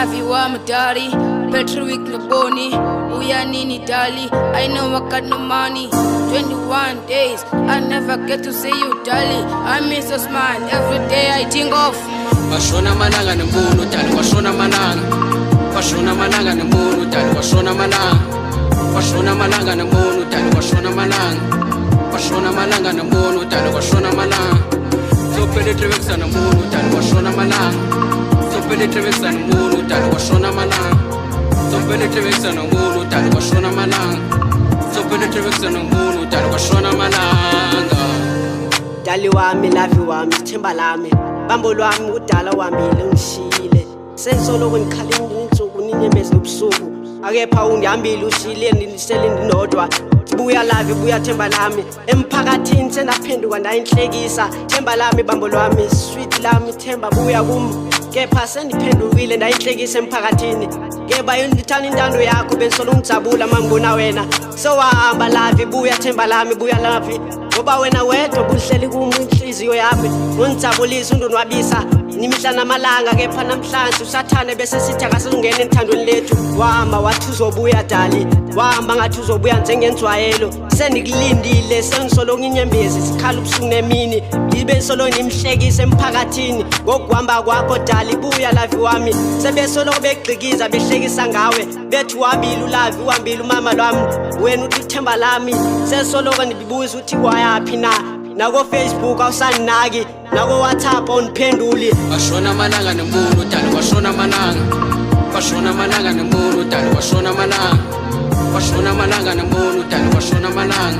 love you, I'm a daddy. Petriwick Noboni, Uyanini Dali. I know I got no money. 21 days, I never get to see you, Dali. I miss your smile every day I think of. Washona malanga nemunu Dali, washona malanga. Washona malanga nemunu Dali, washona malanga. Washona malanga nemunu Dali, washona malanga. Washona malanga nemunu Dali, washona malanga. So penetrate nemunu Dali, washona malanga. So penetrate nemunu Dali, washona malanga. So penetrate nemunu Dali, washona malanga. So penetrate nemunu Dali, washona malanga. Dali wami, love wami, themba lami. Bambo lwami udala wami lungishile. Sensolo ngikhalini insuku ninyemeza ubusuku. Akepha ungihambile ushile nilisele ndinodwa. Buya love buya themba lami. Emphakathini senaphenduka ndayinhlekisa. Themba lami bambo lwami, sweet lami themba buya kum. Kepha sendiphendukile ndayinhlekisa emphakathini. Keba yindithanda intando yakho bensolo ngijabula mangibona wena. So wahamba love buya themba lami buya love. Ngoba wena wedwa kuhleli kuminhliziyo yami ngizabulisa undonwabisa nimihla namalanga kepha namhlanje usathane bese sithi akasingene enthandweni lethu wahamba wathi uzobuya Dali wahamba ngathi uzobuya njengenzwayelo senikulindile sengisolo nginyembezi sikhala ubusuku nemini libe solo nimhlekisa emphakathini ngokuhamba kwakho Dali buya love wami sebesolo begqikiza behlekisa ngawe bethi wabili ulove uhambile umama lwami wena uthi themba lami sesolo ngibibuza uthi yapi nako Facebook awusanaki nako WhatsApp awuniphenduli washona malanga nemunu Dali washona malanga washona malanga nemunu Dali washona malanga washona malanga nemunu Dali washona malanga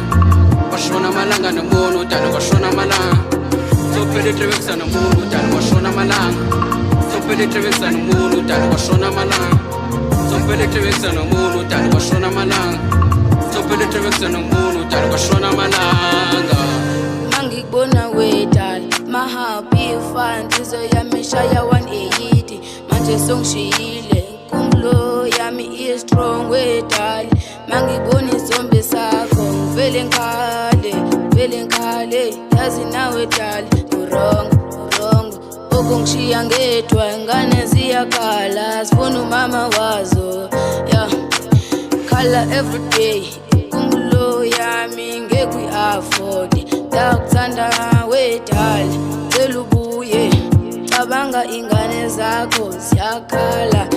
washona malanga nemunu Dali washona malanga so penetrate nemunu Dali washona malanga so penetrate nemunu Dali washona malanga so penetrate nemunu Dali washona malanga so penetrate nemunu Dali washona malanga. Mangikubona we Dali, my happy fan Tizo yami shaya 180 manje songishile kumlo yami is strong we Dali. Mangikubona isombe sakho ngivele ngikhale yazi nawe Dali wrong okungishiya ngedwa ingane ziyakhala sifuna umama wazo yeah khala every day kumlo yami ngekwi afford ndakuthanda we Dali cela ubuye cabanga ingane zakho ziyakhala